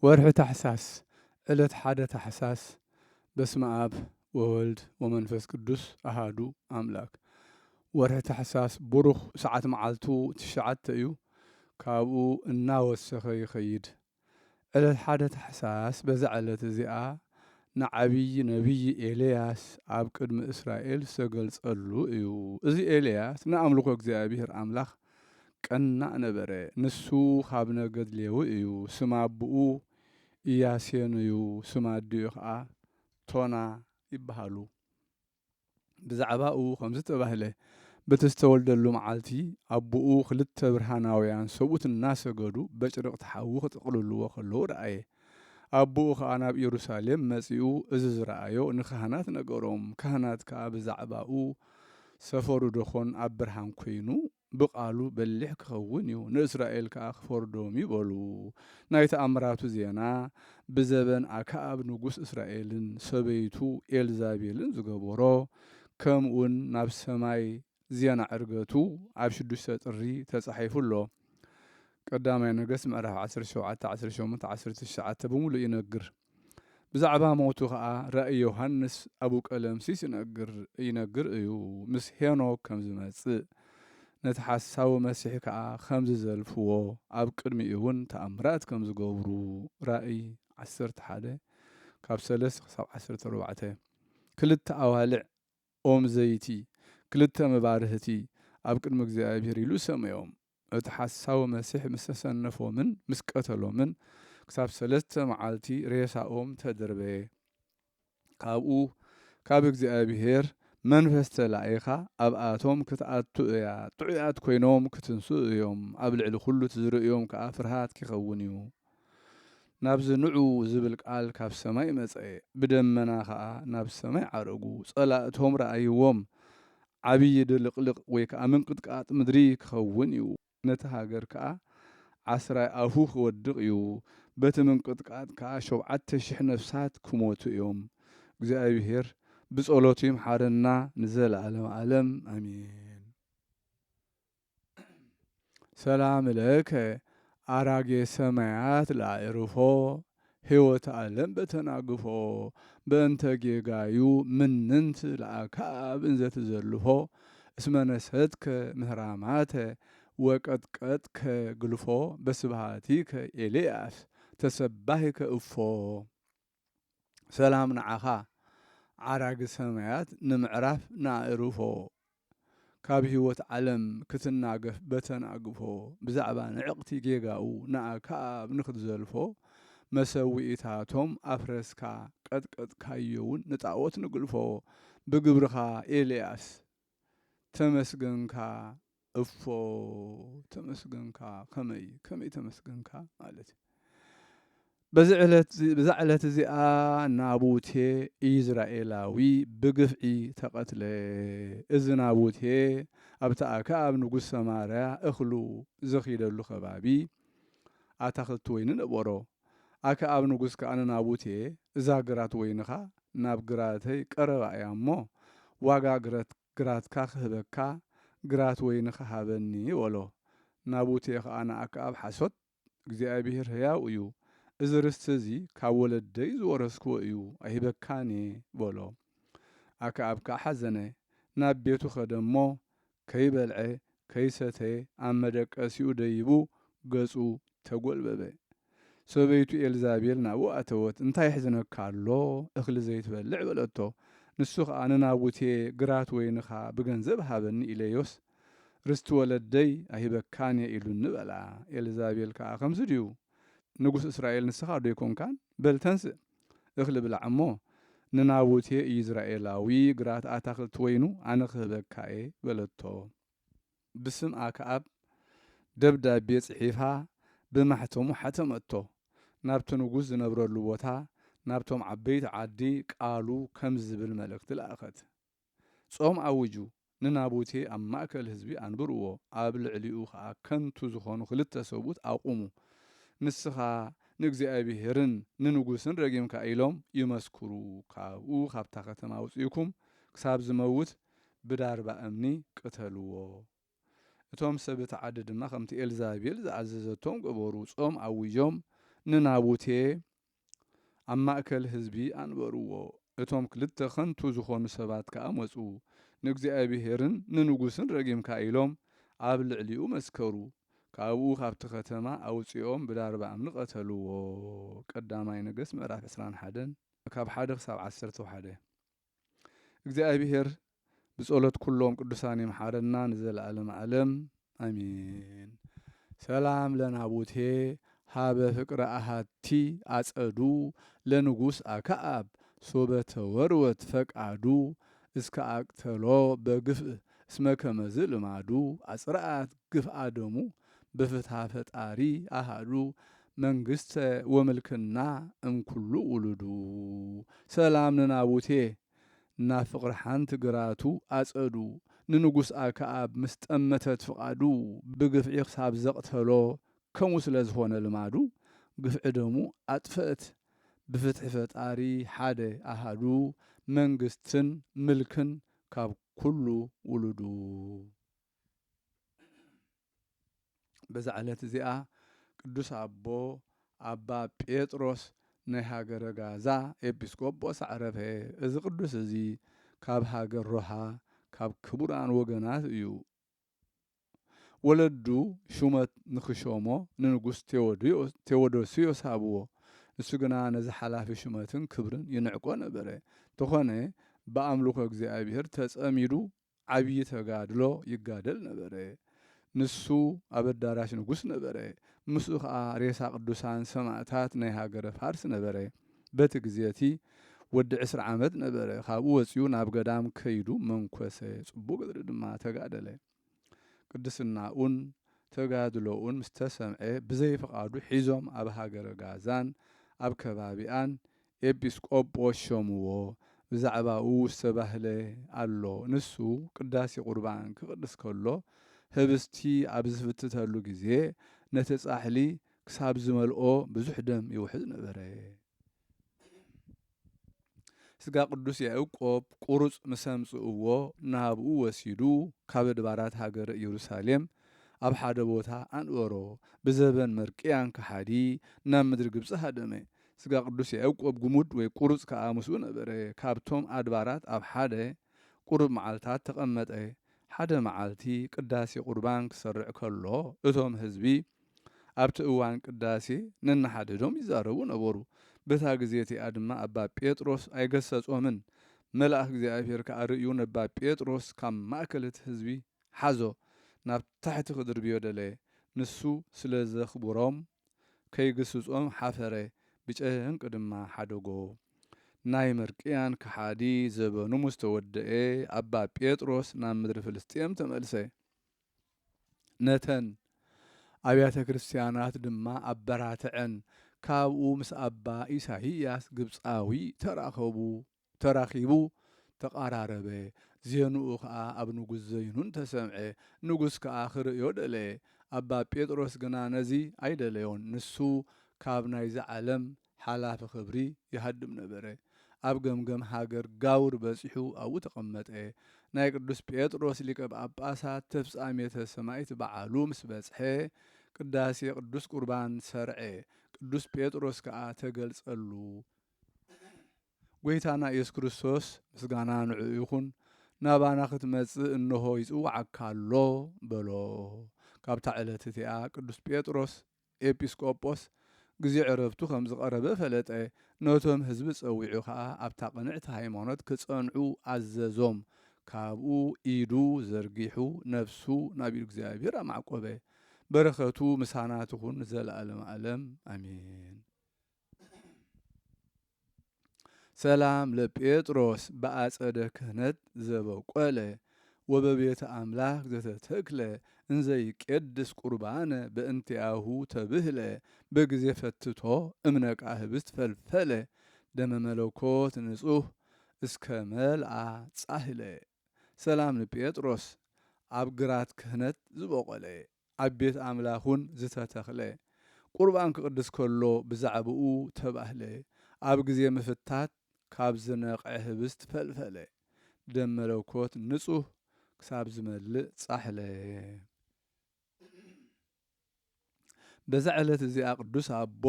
ورح تحساس إلت حدا تحساس بسم آب وولد ومنفس قدوس أهادو أملاك ورح تحساس بروخ ساعة معالتو تشعت أيو كابو الناوسخ يخيد إلت حدا تحساس بزعلت زئا نعبي نبي إلياس عب قدم إسرائيل سجل صلو إيو إزي إلياس نعملو እግዚአብሔር أملاخ ቀና ነበረ ንሱ ካብ ነገድ ሌዊ እዩ ስማ አብኡ ኢያሴን እዩ ስማ አዲኡ ከዓ ቶና ይበሃሉ ብዛዕባኡ ከምዚ ተባህለ በቲ ዝተወልደሉ መዓልቲ አብኡ ክልተ ብርሃናውያን ሰብኡት እናሰገዱ በጭርቅ ተሓዊ ክጥቕልልዎ ከለዉ ረአየ አብኡ ከዓ ናብ ኢየሩሳሌም መጺኡ እዚ ዝረአዮ ንካህናት ነገሮም ካህናት ከዓ ብዛዕባኡ ሰፈሩ ደኾን ኣብ ብርሃን ኮይኑ ብቃሉ በሊሕ ክኸውን እዩ ንእስራኤል ከዓ ክፈርዶም ይበሉ ናይ ተኣምራቱ ዜና ብዘበን ኣክዓብ ንጉስ እስራኤልን ሰበይቱ ኤልዛቤልን ዝገበሮ ከምኡውን ናብ ሰማይ ዜና ዕርገቱ ኣብ 6 ጥሪ ተጻሒፉ ኣሎ ቀዳማይ ነገሥት ምዕራፍ 17 18 19 ብምሉእ ይነግር ብዛዕባ ሞቱ ከዓ ራእይ ዮሐንስ አቡ ቀለምሲስ ይነግር እዩ ምስ ሄኖክ ከም ዝመጽእ ነቲ ሓሳዊ መሲሕ ከዓ ከምዚ ዘልፍዎ ኣብ ቅድሚኡ እውን ተኣምራት ከም ዝገብሩ ራእይ 11 ካብ 3 ክሳብ 14 ክልተ ኣዋልዕ ኦም ዘይቲ ክልተ መባርህቲ ኣብ ቅድሚ እግዚኣብሔር ኢሉ ሰመዮም እቲ ሓሳዊ መሲሕ ምስ ተሰነፎምን ምስ ቀተሎምን ክሳብ 3 መዓልቲ ሬሳኦም ተደርበየ ካብኡ ካብ እግዚኣብሔር መንፈስ ተላኢኻ ኣብኣቶም ክትኣቱ እያ ጥዑያት ኮይኖም ክትንስኡ እዮም ኣብ ልዕሊ ኩሉ ትዝርእዮም ከዓ ፍርሃት ክኸውን እዩ ናብዚ ንዑ ዝብል ቃል ካብ ሰማይ መጽአ ብደመና ከዓ ናብ ሰማይ ዓረጉ ጸላእቶም ረኣይዎም ዓብይ ድልቅልቅ ወይ ከዓ ምንቅጥቃጥ ምድሪ ክኸውን እዩ ነቲ ሃገር ከዓ ዓስራይ ኣፉ ክወድቕ እዩ በቲ ምንቅጥቃጥ ከዓ 7,000 ነፍሳት ክሞቱ እዮም እግዚአብሔር بصلوت يمحرنا نزل على عالم امين سلام لك አራጌ ሰማያት ላዕርፎ ሕይወት ዓለም በተናግፎ በእንተ ጌጋዩ ምንንት ለአክዓብ እንዘ ትዘልፎ እስመ ነሰትከ ምህራማተ ወቀጥቀጥከ ግልፎ በስብሃቲከ ኤልያስ ተሰባሂከ እፎ ሰላም ንዓኻ ዓራጊ ሰማያት ንምዕራፍ ናዕርፎ ካብ ህይወት ዓለም ክትናገፍ በተናግፎ ብዛዕባ ንዕቕቲ ጌጋኡ ንኣክዓብ ንክትዘልፎ መሰዊኢታቶም ኣፍረስካ ቀጥቀጥካዮውን ንጣዖት ንግልፎ ብግብርኻ ኤልያስ ተመስገንካ እፎ ተመስገንካ ከመይ ተመስገንካ ማለት بزعلت زئا نابوتي إسرائيلاوي بقفعي تقتل إذ نابوتي أبتأكا بنقص سماريا أخلو زخيد اللو خبابي أتاخلت وين نبورو أكا بنقص كأنا نابوتي زاقرات وينخا نابقراتي كروا أيامو واقا قرات كاخبكا قرات وينخا هابني ولو نابوتي أنا أكا بحسوت እግዚአብሔር ሕያው እዩ እዚ ርስቲ እዚ ካብ ወለደይ ዝወረስክዎ እዩ ኣይበካኒ በሎ ኣክዓብ ከዓ ሓዘነ ናብ ቤቱ ኸደ እሞ ከይበልዐ ከይሰተየ ኣብ መደቀሲኡ ደይቡ ገጹ ተጐልበበ ሰበይቱ ኤልዛቤል ናብኡ ኣተወት እንታይ ሕዝነካ ኣሎ እኽሊ ዘይትበልዕ በለቶ ንሱ ከዓ ንናቡቴ ግራት ወይንኻ ብገንዘብ ሃበኒ ኢለዮስ ርስቲ ወለደይ ኣይበካኒ ኢሉኒ በላ ኤልዛቤል ከዓ ከምዚ ድዩ ንጉስ እስራኤል ንስኻ ዶ ይኮንካን በልተንስእ እኽሊ ብላዕ እሞ ንናቡቴ ኢዝራኤላዊ ግራት ኣታኽልቲ ወይኑ ኣነ ክህበካ እየ በለቶ ብስም ኣክዓብ ደብዳቤ ጽሒፋ ብማሕተሙ ሓተመቶ ናብቲ ንጉስ ዝነብረሉ ቦታ ናብቶም ዓበይቲ ዓዲ ቃሉ ከም ዝብል መልእክቲ ለኣኸት ጾም ኣውጁ ንናቡቴ ኣብ ማእከል ህዝቢ ኣንብርዎ ኣብ ልዕሊኡ ከዓ ከንቱ ዝኾኑ ክልተ ሰብኡት ኣቁሙ ንስኻ ንእግዚአብሔርን ንንጉስን ረጊምካ ኢሎም ይመስክሩ ካብኡ ካብታ ከተማ ውፅኢኩም ክሳብ ዝመውት ብዳርባ እምኒ ቅተልዎ እቶም ሰብቲ ዓዲ ድማ ከምቲ ኤልዛቤል ዝኣዘዘቶም ገበሩ ጾም ኣውጆም ንናቡቴ ኣብ ማእከል ህዝቢ ኣንበርዎ እቶም ክልተ ኸንቱ ዝኾኑ ሰባት ከዓ መፁ ንእግዚአብሔርን ንንጉስን ረጊምካ ኢሎም ኣብ ልዕሊኡ መስከሩ ካብኡ ካብቲ ከተማ ኣውፂኦም ብዳርባ እምኒ ቀተልዎ ቀዳማይ ነገሥት ምዕራፍ 21 ካብ 1 ክሳብ 11 እግዚአብሔር ብጸሎት ኩሎም ቅዱሳን ይምሓረና ንዘለዓለም ዓለም አሜን። ሰላም ለናቡቴ ሃበ ፍቅረ አሃቲ አጸዱ ለንጉስ አክዓብ ሶበ ተወርወት ፈቃዱ እስከ አቅተሎ በግፍእ እስመ ከመዝ ልማዱ አጽርአት ግፍአ ደሙ በፍትሐ ፈጣሪ አሃዱ መንግስተ ወምልክና እምኩሉ ውሉዱ ሰላም ለናቡቴ እና ፍቅር ሓንቲ ግራቱ አጸዱ ንንጉስ አክዓብ ምስ ጠመተት ፍቃዱ ብግፍዒ ክሳብ ዘቕተሎ ከምኡ ስለ ዝኾነ ልማዱ ግፍዒ ደሙ ኣጥፍአት ብፍትሒ ፈጣሪ ሓደ ኣሃዱ መንግስትን ምልክን ካብ ኩሉ ውሉዱ በዛ ዕለት እዚኣ ቅዱስ ኣቦ ኣባ ጴጥሮስ ናይ ሃገረ ጋዛ ኤጲስቆጶስ ዓረፈ። እዚ ቅዱስ እዚ ካብ ሃገር ሮሃ ካብ ክቡራን ወገናት እዩ። ወለዱ ሹመት ንክሾሞ ንንጉስ ቴዎዶስዮስ ሃብዎ። ንሱ ግና ነዚ ሓላፊ ሹመትን ክብርን ይንዕቆ ነበረ። ተኾነ ብኣምልኮ እግዚኣብሔር ተጸሚዱ ዓብዪ ተጋድሎ ይጋደል ነበረ። ንሱ ኣብ ኣዳራሽ ንጉስ ነበረ። ምስኡ ከዓ ሬሳ ቅዱሳን ሰማዕታት ናይ ሃገረ ፋርስ ነበረ። በቲ ግዜቲ ወዲ 20 ዓመት ነበረ። ካብኡ ወፂኡ ናብ ገዳም ከይዱ መንኮሰ ጽቡቕ ቅጥሪ ድማ ተጋደለ። ቅድስናኡን ተጋድሎኡን ምስ ተሰምዐ ብዘይፍቃዱ ሒዞም ኣብ ሃገረ ጋዛን ኣብ ከባቢኣን ኤጲስቆጶስ ሾምዎ። ብዛዕባኡ ዝተባህለ ኣሎ። ንሱ ቅዳሴ ቁርባን ክቅድስ ከሎ ህብስቲ ኣብ ዝፍትተሉ ግዜ ነቲ ጻሕሊ ክሳብ ዝመልኦ ብዙሕ ደም ይውሕዝ ነበረ። ስጋ ቅዱስ ያዕቆብ ቁሩጽ ምስ ኣምጽእዎ ናብኡ ወሲዱ ካብ ኣድባራት ሃገረ ኢየሩሳሌም ኣብ ሓደ ቦታ ኣንበሮ። ብዘበን መርቅያን ከሓዲ ናብ ምድሪ ግብፂ ሃደመ። ስጋ ቅዱስ ያዕቆብ ግሙድ ወይ ቁሩጽ ከዓ ምስኡ ነበረ። ካብቶም ኣድባራት ኣብ ሓደ ቁሩብ መዓልታት ተቐመጠ። ሓደ መዓልቲ ቅዳሴ ቁርባን ክሰርዕ ከሎ እቶም ህዝቢ ኣብቲ እዋን ቅዳሴ ነናሓደዶም ይዛረቡ ነበሩ። በታ ግዜ እቲኣ ድማ ኣባ ጴጥሮስ ኣይገሰጾምን። መልአክ እግዚኣብሔር ከዓ ርእዩ ነባ ጴጥሮስ ካብ ማእከል እቲ ህዝቢ ሓዞ ናብ ታሕቲ ክድርብዮ ደለየ። ንሱ ስለ ዘኽብሮም ከይግስጾም ሓፈረ። ብጨንቂ ድማ ሓደጎ። ናይ መርቅያን ከሓዲ ዘበኑ ምስ ተወድአ ኣባ ጴጥሮስ ናብ ምድሪ ፍልስጥኤም ተመልሰ። ነተን ኣብያተ ክርስቲያናት ድማ ኣበራትዐን። ካብኡ ምስ ኣባ ኢሳይያስ ግብፃዊ ተራኺቡ ተቃራረበ። ዜንኡ ከዓ ኣብ ንጉስ ዘይኑን ተሰምዐ። ንጉስ ከዓ ክርእዮ ደለየ። ኣባ ጴጥሮስ ግና ነዚ ኣይደለዮን። ንሱ ካብ ናይዚ ዓለም ሓላፊ ክብሪ ይሃድም ነበረ። ኣብ ገምገም ሃገር ጋውር በፂሑ ኣብኡ ተቐመጠ። ናይ ቅዱስ ጴጥሮስ ሊቀ ጳጳሳት ተፍጻሜተ ሰማዕት በዓሉ ምስ በጽሐ ቅዳሴ ቅዱስ ቁርባን ሰርዐ። ቅዱስ ጴጥሮስ ከዓ ተገልጸሉ። ጎይታና ኢየሱስ ክርስቶስ ምስጋና ንዕኡ ይኹን። ናባና ክትመጽእ እንሆ ይጽዋዓካ ኣሎ በሎ። ካብታ ዕለት እቲኣ ቅዱስ ጴጥሮስ ኤጲስቆጶስ ግዜ ዕረፍቱ ከም ዝቐረበ ፈለጠ። ነቶም ህዝቢ ጸዊዑ ከዓ ኣብታ ቅንዕቲ ሃይማኖት ክጸንዑ ኣዘዞም። ካብኡ ኢዱ ዘርጊሑ ነፍሱ ናብ ኢዱ እግዚኣብሔር ኣማዕቆበ። በረኸቱ ምሳናት ይኹን ዘለዓለም ዓለም ኣሜን። ሰላም ለጴጥሮስ በአጸደ ክህነት ዘበቆለ ወበቤተ አምላክ ዘተተክለ እንዘይቄድስ ቁርባነ በእንቲአሁ ተብህለ በጊዜ ፈትቶ እምነቃ ህብስት ፈልፈለ ደመ መለኮት ንጹህ እስከ መልአ ጻህለ። ሰላም ለጴጥሮስ ኣብ ግራት ክህነት ዝበቆለ ኣብ ቤት ኣምላኹን ዝተተኽለ ቁርባን ክቅድስ ከሎ ብዛዕብኡ ተባህለ። ኣብ ግዜ ምፍታት ካብ ዝነቕዐ ህብስት ፈልፈለ ደም መለኮት ንጹህ ክሳብ ዝመልእ ጻሕለ። በዛ ዕለት እዚኣ ቅዱስ አቦ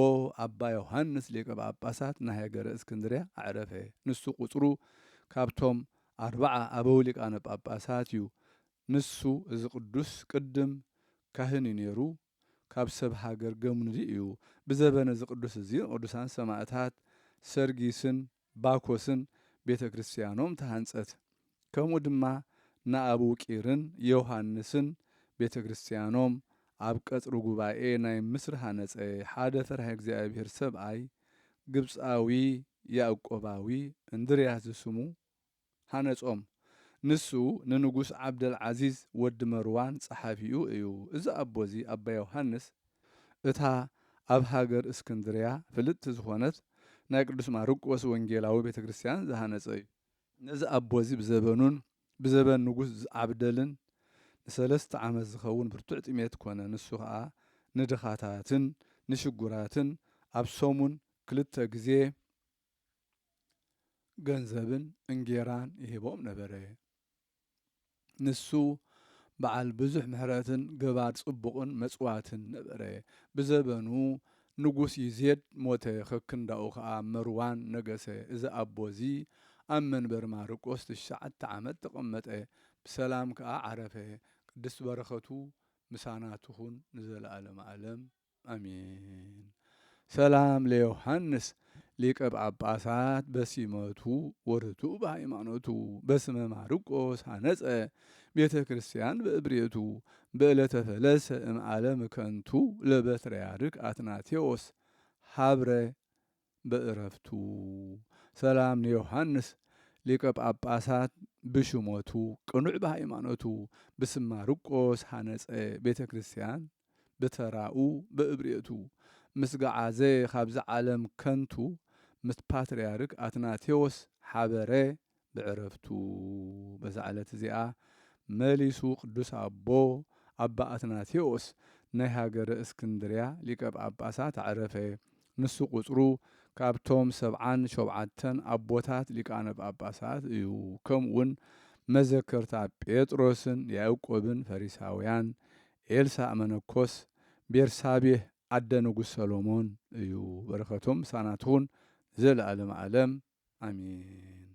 አባ ዮሃንስ ሊቀ ጳጳሳት ናይ ሃገረ እስክንድርያ አዕረፈ። ንሱ ቁፅሩ ካብቶም 40 አበው ሊቃነ ጳጳሳት እዩ። ንሱ እዚ ቅዱስ ቅድም ካህን እዩ ነይሩ። ካብ ሰብ ሃገር ገሙንዲ እዩ። ብዘበነ እዚ ቅዱስ እዚ ቅዱሳን ሰማዕታት ሰርጊስን ባኮስን ቤተ ክርስቲያኖም ተሃንጸት። ከምኡ ድማ ንአቡኡ ቂርን ዮሃንስን ቤተ ክርስቲያኖም ኣብ ቀጽሪ ጉባኤ ናይ ምስሪ ሃነጸ። ሓደ ፈርሃ እግዚአብሔር ሰብኣይ ግብፃዊ ያዕቆባዊ እንድርያስ ዝስሙ ሃነጾም። ንሱ ንንጉስ ዓብደልዓዚዝ ወዲ መርዋን ጸሓፊኡ እዩ። እዚ ኣቦ እዚ ኣባ ዮሃንስ እታ ኣብ ሃገር እስክንድርያ ፍልጥቲ ዝኾነት ናይ ቅዱስ ማርቆስ ወንጌላዊ ቤተ ክርስቲያን ዝሃነጸ እዩ። ነዚ ኣቦ እዚ ብዘበን ንጉስ ዓብደልን ን3 ዓመት ዝኸውን ብርቱዕ ጥሜት ኮነ። ንሱ ከዓ ንድኻታትን ንሽጉራትን ኣብ ሰሙን 2 ግዜ ገንዘብን እንጌራን ይሂቦም ነበረ። ንሱ በዓል ብዙሕ ምሕረትን ገባር ጽቡቕን መጽዋዕትን ነበረ። ብዘበኑ ንጉስ ይዜድ ሞተ። ከክንዳኡ ከዓ መርዋን ነገሰ። እዚ ኣቦ እዚ ኣብ መንበሪ ማርቆስ 9 ዓመት ተቐመጠ። ብሰላም ከዓ ዓረፈ። ቅድስት በረኸቱ ምሳና ትኹን ንዘለዓለመ ዓለም አሜን። ሰላም ለዮሐንስ ሊቀ ጳጳሳት በሲመቱ ወርቱዕ በሃይማኖቱ በስመ ማርቆስ ሃነጸ ቤተ ክርስቲያን በእብርየቱ በዕለተ ፈለሰ እምዓለም ከንቱ ለበትርያርክ አትናቴዎስ ሀብረ በእረፍቱ። ሰላም ለዮሐንስ ሊቀ ጳጳሳት ብሽሞቱ ቅኑዕ በሃይማኖቱ በስመ ማርቆስ ሃነጸ ቤተ ክርስቲያን በተራኡ በእብርየቱ ምስ ገዓዘ ካብዚ ዓለም ከንቱ ምስ ፓትርያርክ አትናቴዎስ ሓበረ ብዕረፍቱ። በዛ ዕለት እዚኣ መሊሱ ቅዱስ አቦ አባ አትናቴዎስ ናይ ሃገረ እስክንድርያ ሊቀ ጳጳሳት አዕረፈ። ንሱ ቁፅሩ ካብቶም 77 አቦታት ሊቃነ ጳጳሳት እዩ። ከምኡውን መዘከርታ ጴጥሮስን ያዕቆብን ፈሪሳውያን፣ ኤልሳዕ መነኮስ፣ ቤርሳቤህ አደ ንጉስ ሰሎሞን እዩ። በረከቶም ሳና ትኹን ዘለዓለም ዓለም አሜን።